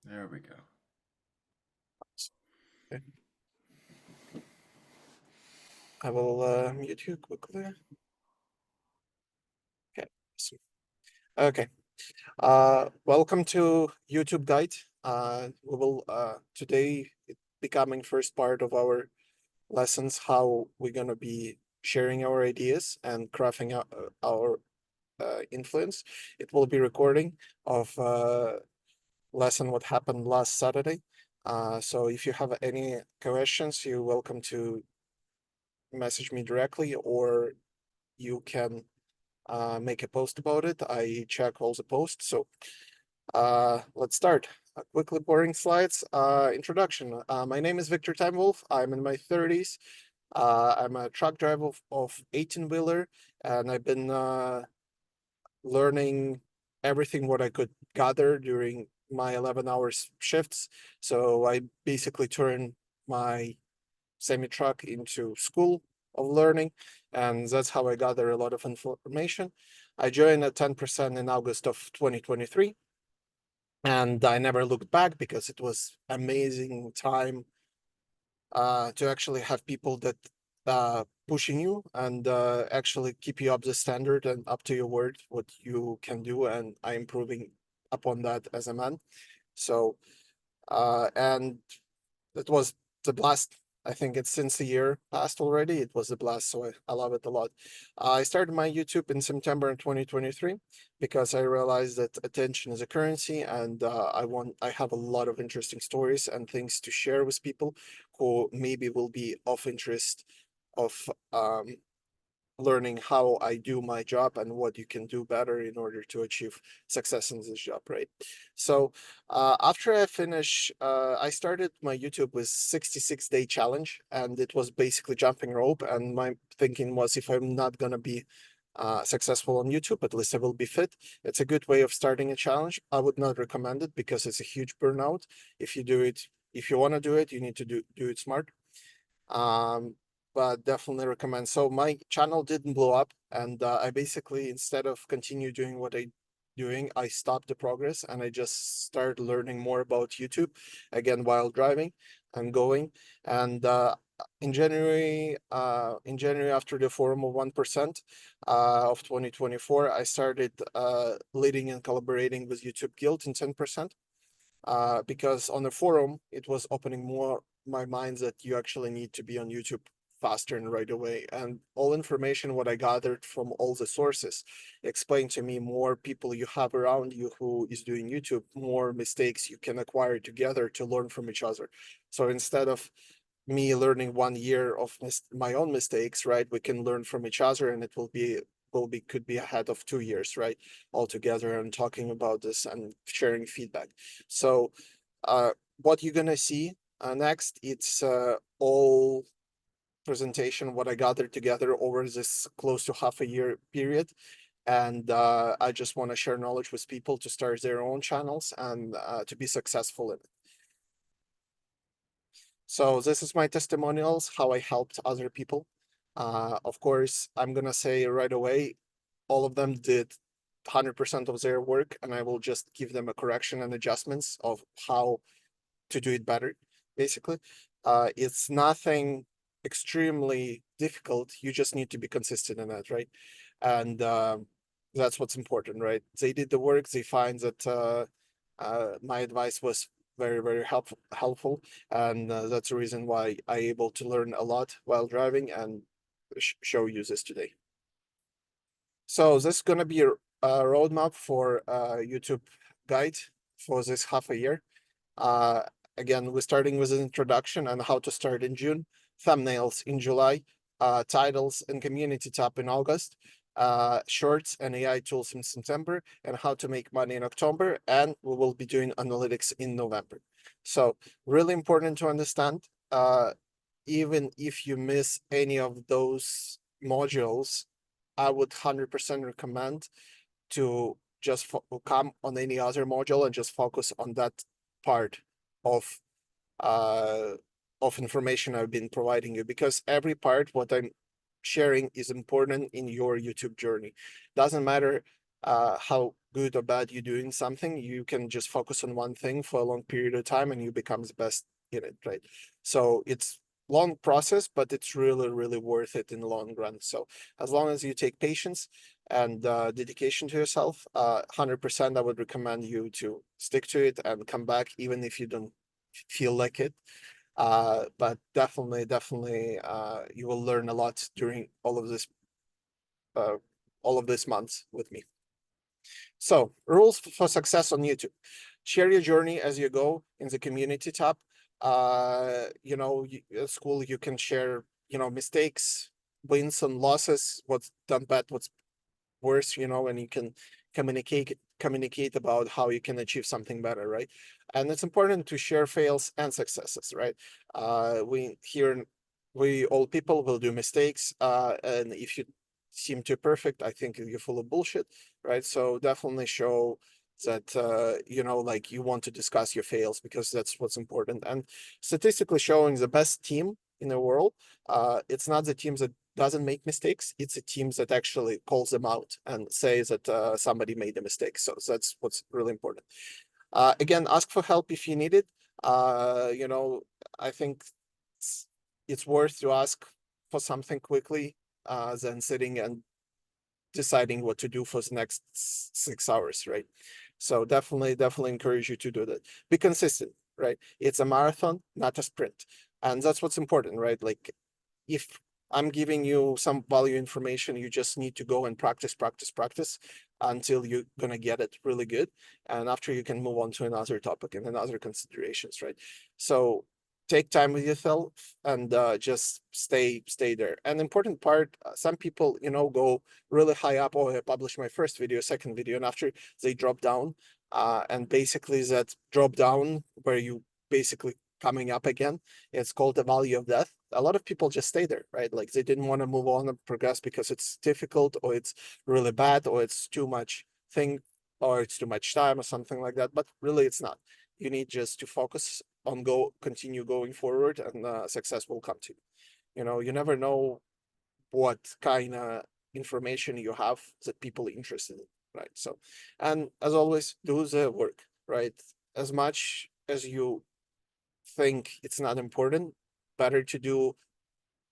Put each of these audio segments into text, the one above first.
There we go. Okay. I will mute you quickly. Okay. Awesome. Okay. Welcome to YouTube Guide. We will today it becoming first part of our lessons how we're gonna be sharing our ideas and crafting our influence. It will be recording of lesson what happened last Saturday. So if you have any questions, you're welcome to message me directly, or you can make a post about it. I check all the posts. So let's start. Quickly boring slides. Introduction. My name is Victor Timewolf. I'm in my 30s. I'm a truck driver of 18-wheeler, and I've been learning everything what I could gather during my 11 hours shifts. So I basically turn my semi truck into school of learning, and that's how I gather a lot of information. I joined at 10% in August of 2023, and I never looked back because it was amazing time to actually have people that pushing you and actually keep you up the standard and up to your word what you can do, and I'm improving upon that as a man. So and it was the blast. I think it's since a year passed already. It was a blast, so I love it a lot. I started my YouTube in September 2023 because I realized that attention is a currency, and I have a lot of interesting stories and things to share with people who maybe will be of interest of learning how I do my job and what you can do better in order to achieve success in this job, right? So after I finish, I started my YouTube with 66-day challenge, and it was basically jumping rope. And my thinking was, if I'm not gonna be successful on YouTube, at least I will be fit. It's a good way of starting a challenge. I would not recommend it because it's a huge burnout. If you do it, if you want to do it, you need to do it smart. Um, but definitely recommend. So my channel didn't blow up, and I basically, instead of continue doing what I doing, I stopped the progress and I just started learning more about YouTube again while driving and going. And in January after the forum of 1% of 2024, I started leading and collaborating with YouTube Guild in 10%, because on the forum it was opening more my mind that you actually need to be on YouTube faster and right away. And all information what I gathered from all the sources explained to me, more people you have around you who is doing YouTube, more mistakes you can acquire together to learn from each other. So instead of me learning 1 year of my own mistakes, right, we can learn from each other, and it will be could be ahead of 2 years, right, altogether, and talking about this and sharing feedback. So uh what you're gonna see next, it's all presentation what I gathered together over this close to half a year period. And I just want to share knowledge with people to start their own channels and to be successful in it. So this is my testimonials, how I helped other people. Of course, I'm gonna say right away, all of them did 100% of their work, and I will just give them a correction and adjustments of how to do it better. Basically, it's nothing extremely difficult. You just need to be consistent in that, right? And that's what's important, right? They did the work. They find that my advice was very helpful, and that's the reason why I able to learn a lot while driving and show you this today. So this is gonna be a roadmap for YouTube guide for this half a year. Uh, Again, we're starting with an introduction on how to start in June, thumbnails in July, titles and community tab in August, shorts and AI tools in September, and how to make money in October. And we will be doing analytics in November. So really important to understand, even if you miss any of those modules, I would 100% recommend to just come on any other module and just focus on that part of uh information I've been providing you, because every part what I'm sharing is important in your YouTube journey. Doesn't matter how good or bad you're doing something, you can just focus on one thing for a long period of time and you become the best in it, right? So it's long process, but it's really, really worth it in the long run. So as long as you take patience and dedication to yourself, 100% I would recommend you to stick to it and come back even if you don't feel like it. But definitely, you will learn a lot during uh, all of this months with me. So rules for success on YouTube: share your journey as you go in the community tab. At school you can share, mistakes, wins and losses, what's done bad, what's worse, and you can communicate about how you can achieve something better, right? And it's important to share fails and successes, right? We all people will do mistakes, and if you seem too perfect, I think you're full of bullshit, right? So definitely show that like you want to discuss your fails, because that's what's important. And statistically showing, the best team in the world, it's not the teams that doesn't make mistakes, it's a teams that actually calls them out and says that somebody made a mistake. So that's what's really important. Again, ask for help if you need it. I think it's, it's worth to ask for something quickly than sitting and deciding what to do for the next 6 hours, right? So definitely encourage you to do that. Be consistent, right? It's a marathon, not a sprint. And that's what's important, right? Like, if I'm giving you some value information, you just need to go and practice until you're gonna get it really good. And after, you can move on to another topic and another considerations, right? So take time with yourself and just stay there. And important part, some people, go really high up. Oh, I published my first video, second video, and after they drop down, and basically that drop down where you basically coming up again, it's called the value of death. A lot of people just stay there, right? Like, they didn't want to move on and progress because it's difficult, or it's really bad, or it's too much thing, or it's too much time, or something like that. But really, it's not. You need just to focus on continue going forward, and success will come to you. You never know what kind of information you have that people are interested in, right? So, and as always, do the work, right? As much as you think it's not important, better to do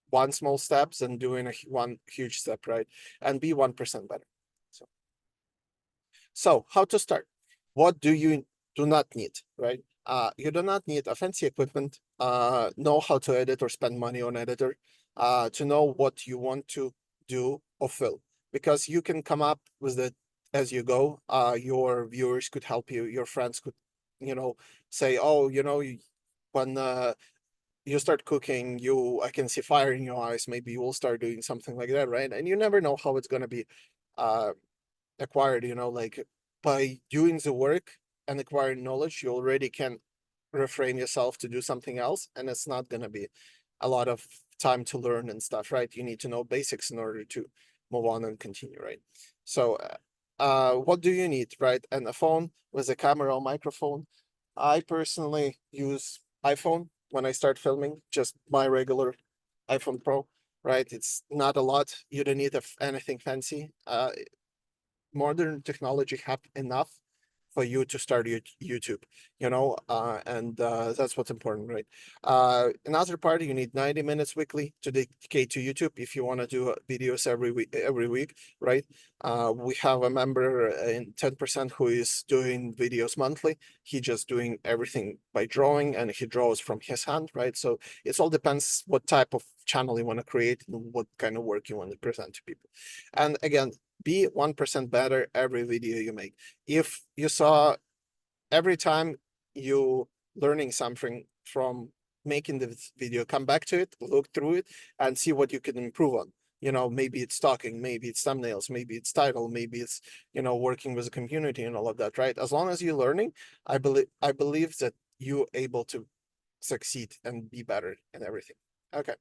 one small steps than doing one huge step, right? And be 1% better. So how to start? What do you do not need, right? You do not need a fancy equipment, know how to edit or spend money on editor, to know what you want to do or film, because you can come up with it as you go. Your viewers could help you, your friends could, say, oh, when you start cooking, I can see fire in your eyes. Maybe you will start doing something like that, right? And you never know how it's gonna be uh acquired. Like, by doing the work and acquiring knowledge, you already can refrain yourself to do something else, and it's not gonna be a lot of time to learn and stuff, right? You need to know basics in order to move on and continue, right? So, what do you need, right? And a phone with a camera or microphone. I personally use iPhone when I start filming, just my regular iPhone Pro, right? It's not a lot. You don't need anything fancy. Modern technology have enough for you to start YouTube, and that's what's important, right? Another part, you need 90 minutes weekly to dedicate to YouTube if you want to do videos every week, right? We have a member in 10% who is doing videos monthly. He just doing everything by drawing, and he draws from his hand, right? So it all depends what type of channel you want to create and what kind of work you want to present to people. And again, be 1% better every video you make. If you saw every time you learning something from making the video, come back to it, look through it, and see what you can improve on. Maybe it's talking, maybe it's thumbnails, maybe it's title, maybe it's, working with the community and all of that, right? As long as you're learning, I believe that you're able to succeed and be better in everything. Okay,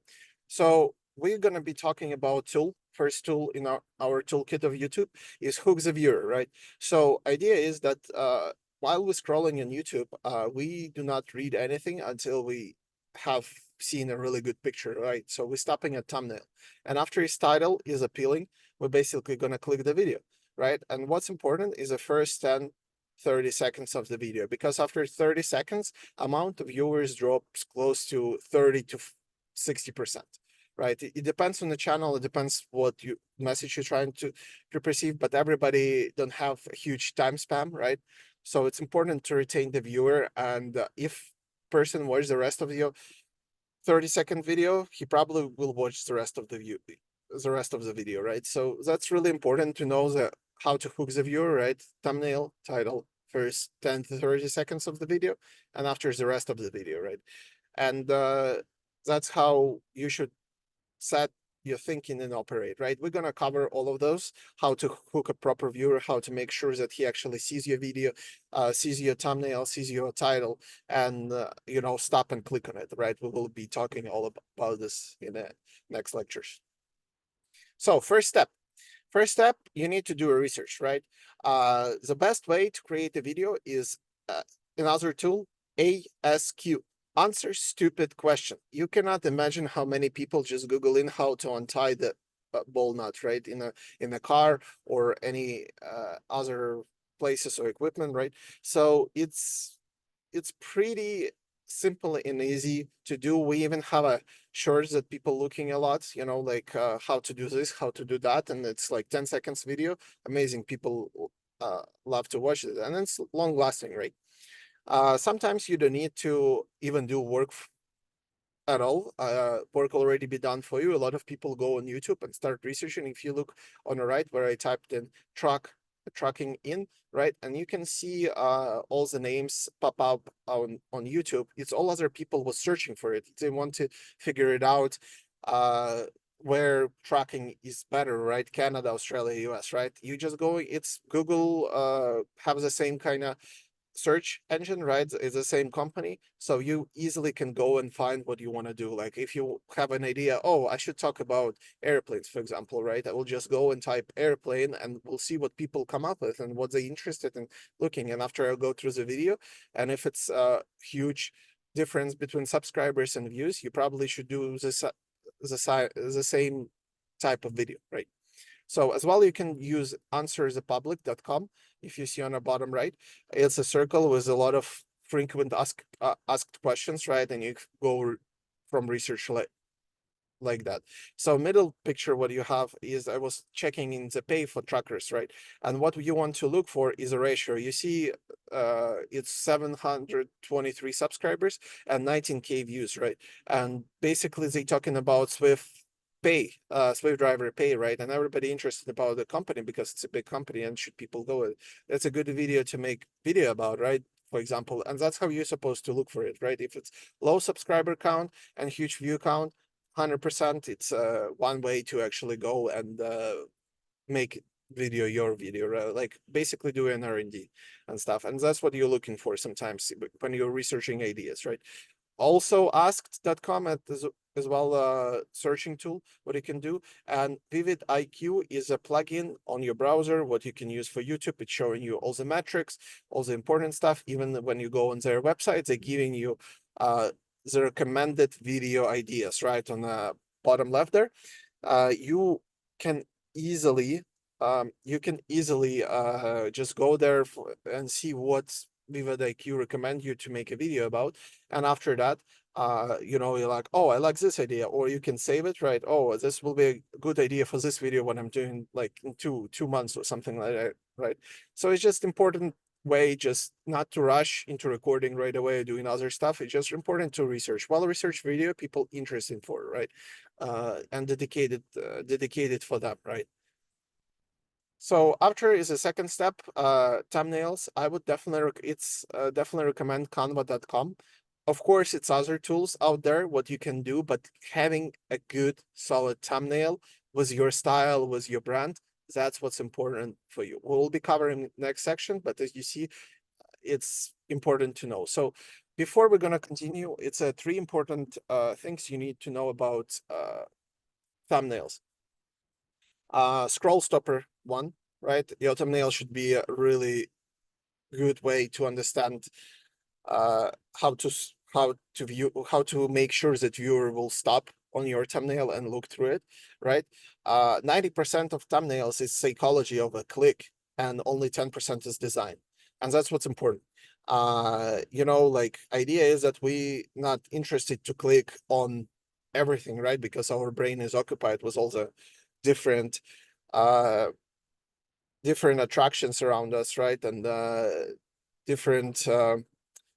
so we're going to be talking about first tool in our toolkit of YouTube is hook the viewer, right? So idea is that while we're scrolling on YouTube, we do not read anything until we have seen a really good picture, right? So we're stopping at thumbnail, and after his title is appealing, we're basically going to click the video, right? And what's important is the first 10, 30 seconds of the video, because after 30 seconds, amount of viewers drops close to 30 to 60%, right? It depends on the channel. It depends what you message you're trying to perceive, but everybody don't have a huge time span, right? So it's important to retain the viewer. And if person watches the rest of the 30-second video, he probably will watch the rest of the video, right? So that's really important to know that how to hook the viewer, right? Thumbnail, title, first 10 to 30 seconds of the video, and after the rest of the video, right? And that's how you should set your thinking and operate, right? We're gonna cover all of those, how to hook a proper viewer, how to make sure that he actually sees your video, sees your thumbnail, sees your title, and stop and click on it, right? We will be talking all about this in the next lectures. So first step, you need to do a research, right? The best way to create a video is another tool, ASQ. Answer stupid question. You cannot imagine how many people just Google in how to untie the ball nut, right? In a car or any other places or equipment, right? So it's pretty simple and easy to do. We even have a shorts that people looking a lot, like how to do this, how to do that, and it's like 10 seconds video. Amazing. People love to watch it, and it's long lasting, right? Sometimes you don't need to even do work at all. Work already be done for you. A lot of people go on YouTube and start researching. If you look on the right where I typed in trucking in, right, and you can see all the names pop up on YouTube. It's all other people was searching for it. They want to figure it out, where tracking is better, right? Canada, Australia, US, right? You just go, it's Google, have the same kind of search engine, right? It's the same company, so you easily can go and find what you want to do. Like if you have an idea, oh, I should talk about airplanes, for example, right? I will just go and type airplane, and we'll see what people come up with and what they're interested in looking. And after I'll go through the video, and if it's a huge difference between subscribers and views, you probably should do the same type of video, right? So as well, you can use answerthepublic.com. If you see on the bottom right, it's a circle with a lot of frequent asked questions, right? And you go from research like that. So middle picture, what you have is, I was checking in the pay for trackers, right? And what you want to look for is a ratio. You see, it's 723 subscribers and 19K views, right? And basically they talking about Swift driver pay, right? And everybody interested about the company because it's a big company, and should people go with it? That's a good video to make video about, right? For example, and that's how you're supposed to look for it, right? If it's low subscriber count and huge view count, 100%, it's one way to actually go and make your video, right? Like basically do an R&D and stuff. And that's what you're looking for sometimes when you're researching ideas, right? Also asked.com as well, searching tool, what you can do. And Vivid IQ is a plugin on your browser, what you can use for YouTube. It's showing you all the metrics, all the important stuff. Even when you go on their website, they're giving you the recommended video ideas, right? On the bottom left there. You can easily just go there and see what Vivid IQ recommend you to make a video about. And after that, you're like, oh, I like this idea, or you can save it, right? Oh, this will be a good idea for this video when I'm doing like in two months or something like that, right? So it's just important way, just not to rush into recording right away, doing other stuff. It's just important to research. Well, research video, people interested for, right? And dedicated for them, right? So after is the second step, thumbnails. I would definitely recommend canva.com. Of course, it's other tools out there what you can do, but having a good solid thumbnail with your style, with your brand, that's what's important for you. We'll be covering next section, but as you see, it's important to know. So before we're gonna continue, it's three important things you need to know about thumbnails. Scroll stopper one, right? Your thumbnail should be a really good way to understand how to make sure that viewer will stop on your thumbnail and look through it, right? 90% of thumbnails is psychology of a click, and only 10% is design. And that's what's important. Like idea is that we not interested to click on everything, right? Because our brain is occupied with all the different uh different attractions around us, right? And different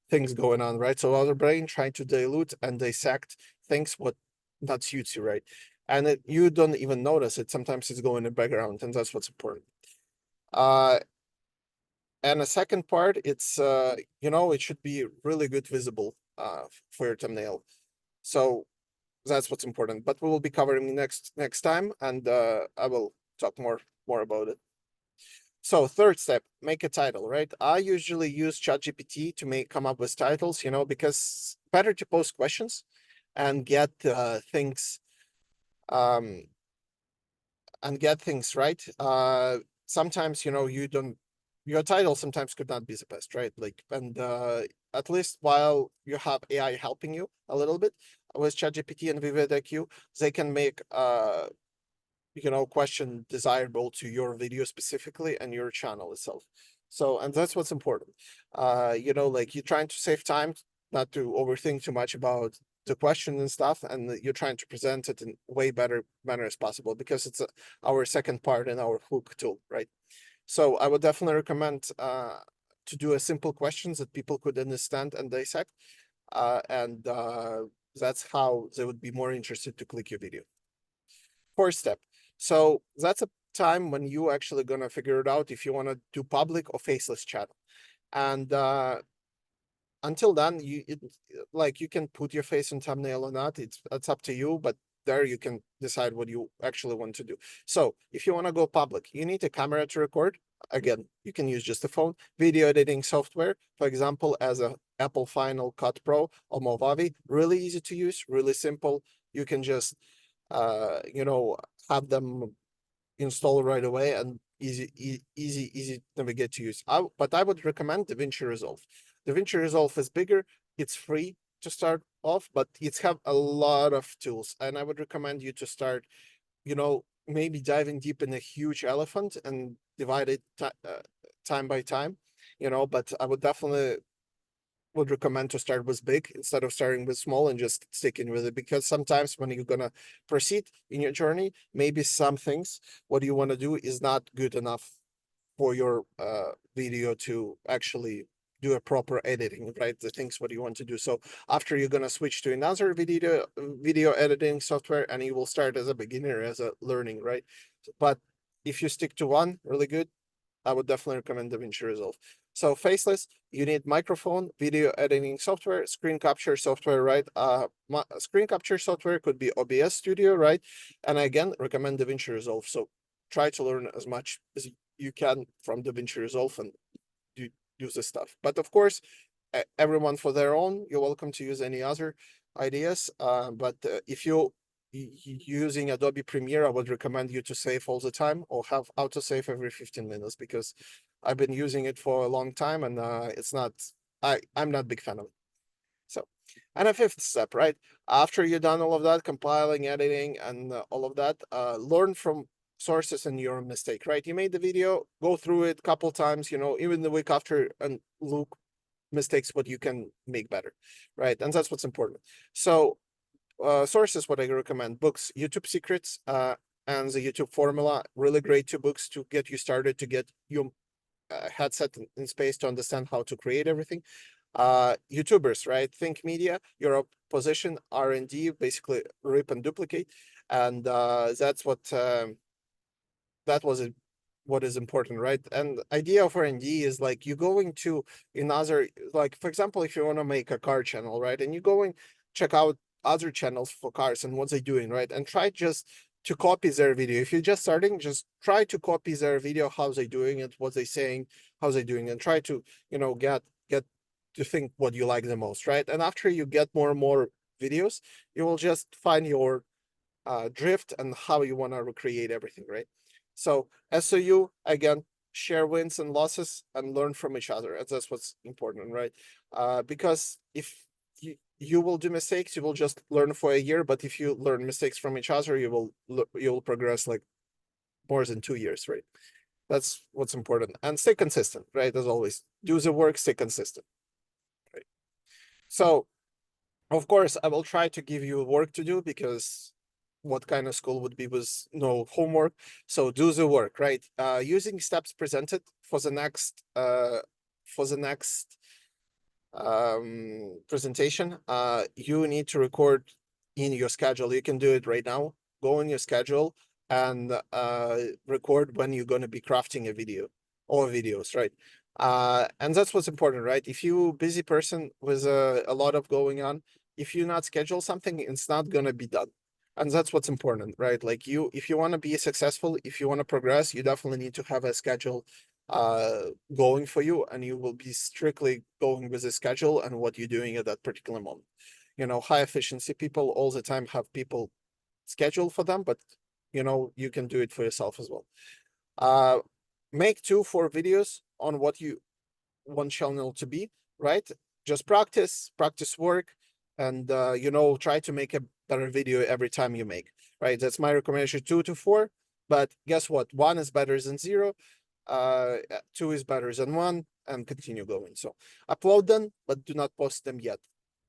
things going on, right? So our brain trying to dilute and dissect things what not suits you, right? And you don't even notice it. Sometimes it's going in the background, and that's what's important. And the second part, it's it should be really good visible for your thumbnail. So that's what's important. But we will be covering next time, and I will talk more about it. So third step, make a title, right? I usually use ChatGPT to come up with titles, because better to post questions and get things right. Sometimes, your title sometimes could not be the best, right? Like, and at least while you have AI helping you a little bit with ChatGPT and Vivid they can make question desirable to your video specifically and your channel itself. So, and that's what's important. Like you're trying to save time, not to overthink too much about the question and stuff, and you're trying to present it in way better manner as possible, because it's our second part in our hook tool, right? So I would definitely recommend to do a simple questions that people could understand and dissect, and that's how they would be more interested to click your video. Fourth step. So that's a time when you actually gonna figure it out if you want to do public or faceless channel. And until then, you can put your face in thumbnail or not. It's up to you, but there you can decide what you actually want to do. So if you want to go public, you need a camera to record. Again, you can use just a phone. Video editing software, for example, as a Apple Final Cut Pro or Movavi, really easy to use, really simple. You can just have them install right away, and easy navigate to use. But I would recommend DaVinci Resolve. DaVinci Resolve is bigger, it's free to start off, but it's have a lot of tools, and I would recommend you to start, maybe diving deep in a huge elephant and divide it time by time, but I would recommend to start with big instead of starting with small and just sticking with it, because sometimes when you're gonna proceed in your journey, maybe some things what you want to do is not good enough for your video to actually do a proper editing, right? The things what you want to do. So after you're gonna switch to another video editing software, and you will start as a beginner, as a learning, right? But if you stick to one really good, I would definitely recommend DaVinci Resolve. So faceless, you need microphone, video editing software, screen capture software, right? Screen capture software could be OBS Studio, right? And again, recommend DaVinci Resolve. So try to learn as much as you can from DaVinci Resolve and use this stuff. But of course, everyone for their own, you're welcome to use any other ideas. But if you're using Adobe Premiere, I would recommend you to save all the time, or have autosave every 15 minutes, because I've been using it for a long time, and I'm not a big fan of it. So, and a fifth step, right? After you're done all of that, compiling, editing, and all of that, learn from sources and your mistake, right? You made the video, go through it a couple times, even the week after, and look mistakes what you can make better, right? And that's what's important. So sources, what I recommend: books, YouTube Secrets, and the YouTube Formula. Really great 2 books to get you started, to get your headset in space to understand how to create everything. YouTubers, right? Think Media, Your Position, R&D, basically rip and duplicate, and that's what is important, right? And idea of R&D is like you're going to another, like for example, if you want to make a car channel, right, and you going check out other channels for cars and what they're doing, right, and try just to copy their video. If you're just starting, just try to copy their video, how they doing it, what they saying, how they doing, and try to get to think what you like the most, right? And after you get more and more videos, you will just find your drift and how you want to recreate everything, right? So SOU, again, share wins and losses and learn from each other. And that's what's important, right? Because if you will do mistakes, you will just learn for a year, but if you learn mistakes from each other, you'll progress like more than 2 years, right? That's what's important. And stay consistent, right? As always, do the work, stay consistent, right? So of course, I will try to give you work to do, because what kind of school would be with no homework? So do the work, right? Using steps presented for the next presentation, you need to record in your schedule. You can do it right now. Go in your schedule and record when you're going to be crafting a video or videos, right? And that's what's important, right? If you busy person with a lot of going on, if you not schedule something, it's not going to be done. And that's what's important, right? Like if you want to be successful, if you want to progress, you definitely need to have a schedule going for you, and you will be strictly going with the schedule and what you're doing at that particular moment. High efficiency people all the time have people schedule for them, but you can do it for yourself as well. Make 2-4 videos on what you want channel to be, right? Just practice work, and try to make a better video every time you make, right? That's my recommendation, 2 to 4. But guess what? 1 is better than 0. 2 is better than 1, and continue going. So upload them, but do not post them yet.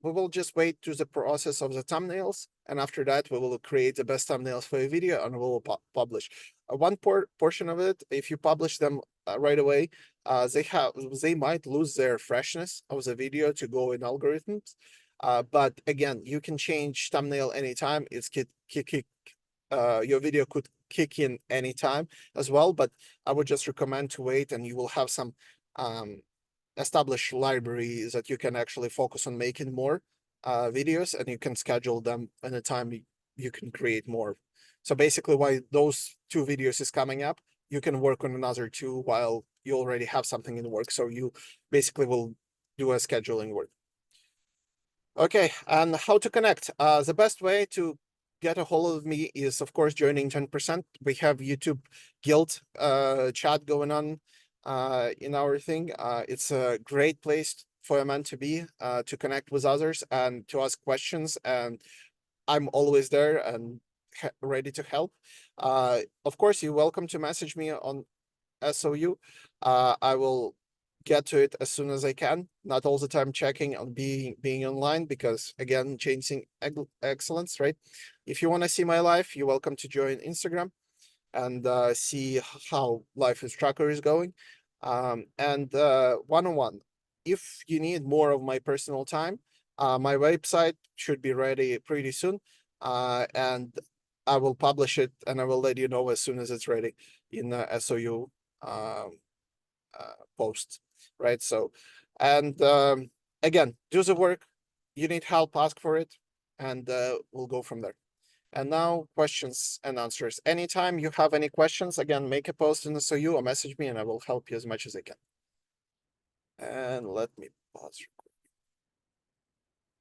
We will just wait to the process of the thumbnails, and after that we will create the best thumbnails for a video, and we will publish. One portion of it, if you publish them right away, they might lose their freshness of the video to go in algorithms. But again, you can change thumbnail anytime. Your video could kick in anytime as well, but I would just recommend to wait, and you will have some established libraries that you can actually focus on making more videos, and you can schedule them in a time you can create more. So basically, while those 2 videos is coming up, you can work on another 2 while you already have something in the work. So you basically will do a scheduling work. Okay, and how to connect? The best way to get a hold of me is, of course, joining 10%. We have YouTube Guild chat going on in our thing. It's a great place for a man to be, to connect with others and to ask questions. And I'm always there and ready to help. Of course, you're welcome to message me on SOU. I will get to it as soon as I can. Not all the time checking on being online, because again, chasing excellence, right? If you want to see my life, you're welcome to join Instagram and see how Life with Tracker is going. And one-on-one. If you need more of my personal time, my website should be ready pretty soon. And I will publish it, and I will let you know as soon as it's ready in the SOU post, right? So, and again, do the work. You need help, ask for it, and we'll go from there. And now, questions and answers. Anytime you have any questions, again, make a post in the SOU or message me, and I will help you as much as I can. And let me pause.